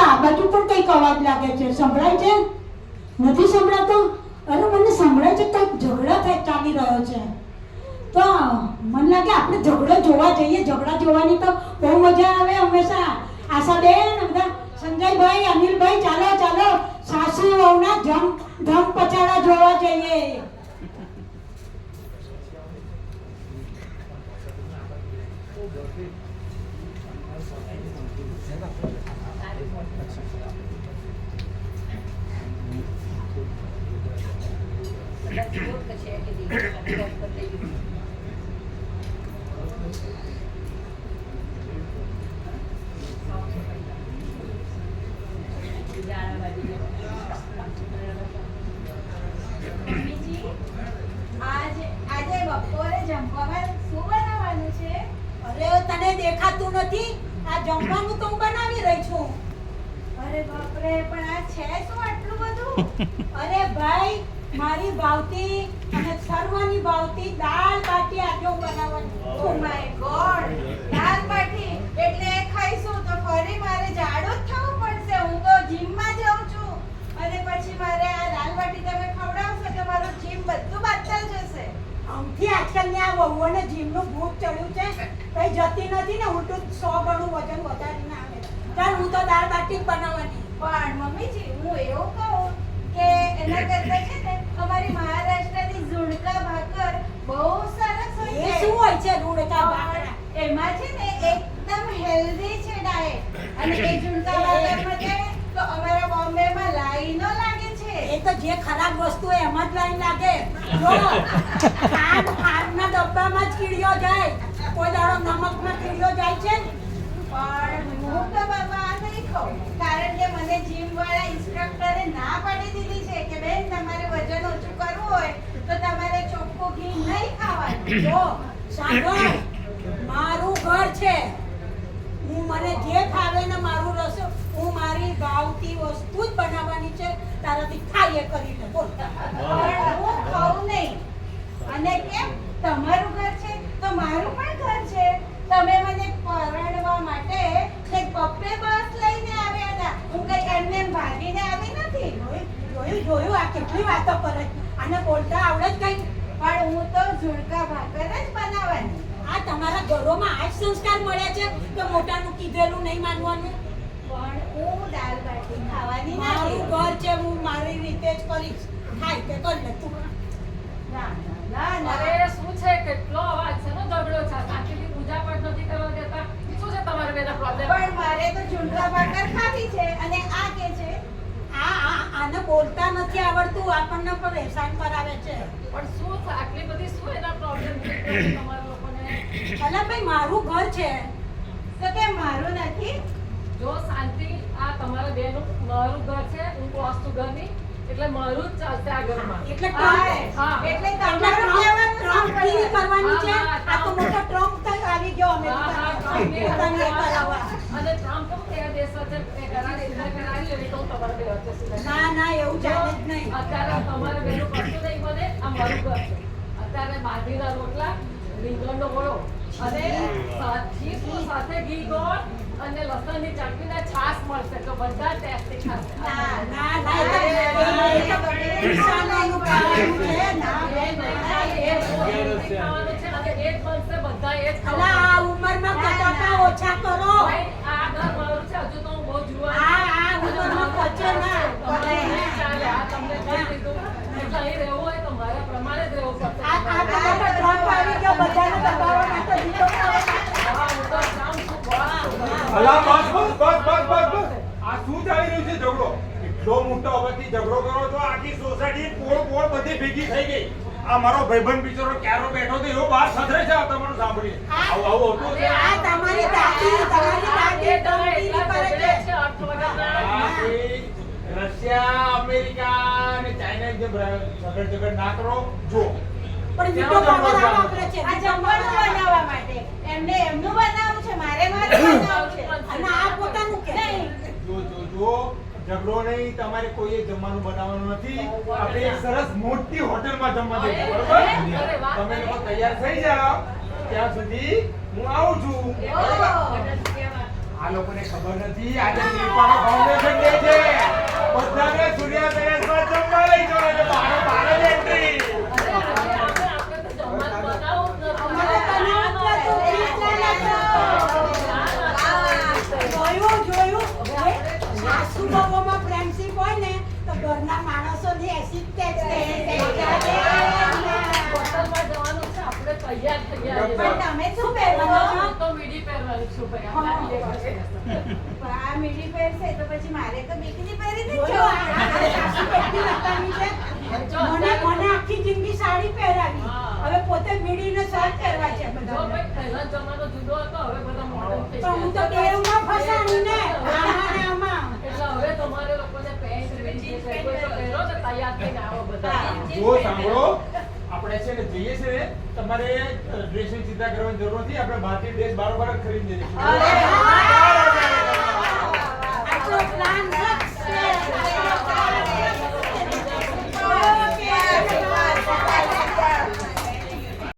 આ બાજુ પણ કઈક અવાજ લાગે છે, સંભળાય છે? નથી સંભળાતો? અરે મને સંભળાય છે કઈક ઝઘડા ચાલી રહ્યો છે. તો મને લાગે આપણે ઝઘડો જોવા જઈએ. ઝઘડા જોવાની તો બહુ મજા આવે હંમેશા. આશાબેન, બધા સંજયભાઈ, અનિલભાઈ, ચાલો ચાલો સાસુ વહુના ધમ પછાડા જોવા જઈએ. તને દેખાતું નથી? આ જમવાનું તો હું બનાવી રહી છું. અરે બાપ રે, પણ આ છે શું આટલું બધું? અરે ભાઈ, મારી ભાવતી અને સર્વની ભાવતી દાળ બાટી આજે હું બનાવવાની. ઓ માય ગોડ, દાળ બાટી એટલે ખાઈશું તો ફરી મારે જાડો જ થવું પડશે. હું તો જીમમાં જાઉં છું અને પછી મારે આ દાળ બાટી તમે ખવડાવશો તો મારું જીમ બધું બાતલ જશે. આમથી આજકાલની આ વહુઓને જીમનું ભૂત ચડ્યું છે. કઈ જતી નથી ને, ઉલટું 100 ગણું વજન વધારીને આવે. ચાલ, હું તો દાળ બાટી જ બનાવવાની. પણ મમ્મીજી, હું એવું કહું કે એના કરતા છે ને અમારી મહારાષ્ટ્રની ઝુણકા ભાકર બહુ સરસ હોય છે. એ શું હોય છે ઝુણકા ભાકર? એમાં છે ને એકદમ હેલ્ધી છે ડાયટ. અને એ ઝુણકા ભાકરમાં છે ને તો અમારા બોમ્બેમાં લાઈનો લાગે છે. એ તો જે ખરાબ વસ્તુ હોય એમાં જ લાઈન લાગે. જો ખાંડના ડબ્બામાં જ કીડીઓ જાય, કોઈ દાડો નમકમાં કીડીઓ જાય છે. પણ હું તો બાબા આ નહીં ખાઉં, કારણ કે મને જીમ વાળા ઇન્સ્ટ્રક્ટરે ના પાડી દીધી છે કે બેન, તમારે વજન ઓછું કરવું હોય તો તમારે ચોખ્ખું ઘી નહીં ખાવાનું. જો સાંભળ, મારું ઘર છે. મને જે ફાવે ને મારું રસો, હું મારી ભાવતી વસ્તુ જ બનાવવાની છે. તારાથી થાય એ કરી લે. બોલ. પણ હું ખાઉં નહીં. અને કેમ? તમારું ઘર છે તો મારું પણ ઘર છે. તમે મને પરણવા માટે એક પપ્પે બસ લઈને આવ્યા હતા. હું કઈ એમને એમ ભાગીને આવી નથી. જોયું આ કેટલી વાતો કરે. આને બોલતા આવડે જ કઈ? પણ હું તો ઝુણકા ભાકર જ બનાવવાની. આ તમારા ઘરોમાં આ જ સંસ્કાર મળ્યા છે કે મોટાનું કીધેલું નહીં માનવાનું? પણ હું દાળ બાટી ખાવાની મારું નથી. ઘર છે, હું મારી રીતે જ કરીશ. ખાય તે કર લે તું. ના ના ના. અરે શું છે, કેટલો અવાજ છે, નો ઝઘડો છે. સાચી પૂજા પાઠ નથી કરવા દેતા. શું છે તમારે બેના પ્રોબ્લેમ? પણ મારે તો ઝુણકા ભાકર ખાવી છે અને આ કે છે આને બોલતા નથી આવડતું, આપણને પણ એહસાન કરાવે છે. પણ શું છે, આટલી બધી શું એના પ્રોબ્લેમ છે તમારા લોકોને? અલા ભાઈ, મારું ઘર છે. તો કે મારું નથી. જો શાંતિ, આ તમારા બેનું મારું ઘર છે. હું વાસ્તુ ઘરની એટલે મારું જ ચાલશે આ ઘરમાં. એટલે હા. એટલે તમારું કહેવાનું ટ્રમ્પની કરવાની છે. હા, આ તો મોટો ટ્રમ્પ થઈ આવી ગયો અમેરિકાનો. પોતાને એ કરાવવા. અને ટ્રમ્પ તો કયા દેશ વચ્ચે એ કરાવી લેવી તો તમારે બે વચ્ચે સુધારી. ના ના, એવું ચાલે જ નહીં. અત્યારે તમારે બેનું કશું નહીં બને. આ મારું ઘર છે. અત્યારે બાજરીના રોટલા, રીંગણનો ઓળો અને સાથે ઘી ગોળ અને લસણની ચટણી ને છાશ મળશે તો બધા ટેસ્ટી ખાશે. ના ના ના, એ તો ઈશાનાનું ખાવાનું છે. ના એ ખાવાનું છે અને એ જ બનશે. બધા એ જ અલા, ખાવાનું. આ ઉંમરમાં કટાકા ઓછા કરો. ભાઈ, આ ઘર મારું છે. હજુ તો હું બહુ જુવાન છું. આ ઉંમરમાં પચે ના. તમારે નહીં ચાલે. આ તમને કહી દીધું. એટલે અહીં રહેવું હોય તો મારા પ્રમાણે જ રહેવું પડશે. આ તમારો ટ્રમ્પ આવી ગયો, બધાને દબાવવા માટે દીધો. હા, હું તો જાઉં છું. અલા, બસ બસ બસ બસ બસ બસ. આ શું ચાલી રહ્યું છે ઝઘડો? એટલો મોટો અવાજથી ઝઘડો કરો છો, આખી સોસાયટી પોળ બધી ભેગી થઈ ગઈ. આ મારો ભાઈબંધ બિચારો ક્યારો બેઠો તો એવો બહાર સધરે છે આ તમારું સાંભળીને. આવું આવું હતું છે. આ તમારી દાદી ધમકીની કરે છે. આ એ રશિયા, અમેરિકા અને ચાઇના જેમ ઝઘડ ના કરો. જો પણ વિડિયો પાવર આ વાપરે છે. આ જમવાનું બનાવવા માટે એમને એમનું બનાવવું છે, મારે મારું બનાવવું છે. અને આ પોતાનું કે નહીં. જો ઝઘડો નહીં, તમારે કોઈએ જમવાનું બનાવવાનું નથી. આપણે એક સરસ મોટી હોટેલમાં જમવા જઈશું, બરોબર? તમે લોકો તૈયાર થઈ જાઓ ત્યાં સુધી હું આવું છું, બરોબર? આ લોકોને ખબર નથી આજે શ્રીપાનો ફાઉન્ડેશન ડે છે. બધાને સૂર્યા પેલેસમાં જમવા લઈ જવાના છે. બારે એન્ટ્રી. અરે આપણે તો જમવા બનાવું જ નથી. અમારે બનાવવું જ નતું, જોયું સાસુ બહુમાં ફ્રેન્ડશિપ હોય ને તો ઘરના માણસોની એસી જ હોટલમાં જવાનું છે, આપણે તૈયાર થઈ ગયા છીએ. પણ તમે શું પહેરવાનું? હું તો મીડી પહેરવાની છું ભાઈ. આપણા લેવા છે. આ મીડી પહેરશે તો પછી મારે તો બિકની પહેરી જ જોયું જવાનું. સાસુ કેટલી લતાની છે. મને આખી જિંદગી સાડી પહેરાવી, હવે પોતે મીડીને શર્ટ પહેરવા છે જો બધા. ભાઈ પહેલા જમાનો જુદો હતો, હવે બધા મોડર્ન થઈ પણ હું તો બેવમાં ફસાણી ને આમાં ને આમાં. એટલે હવે તમારે લોકોને પેન્ટ મીડી જે કોઈ તો પહેરો તો તૈયાર થઈને આવો બધા. જો સાંભળો, આપણે છે ને જઈએ છે ને, તમારે ડ્રેસની ચિંતા કરવાની જરૂર નથી. આપણે બહારથી ડ્રેસ બારોબાર જ ખરીદી દઈશું. આટલો પ્લાન છે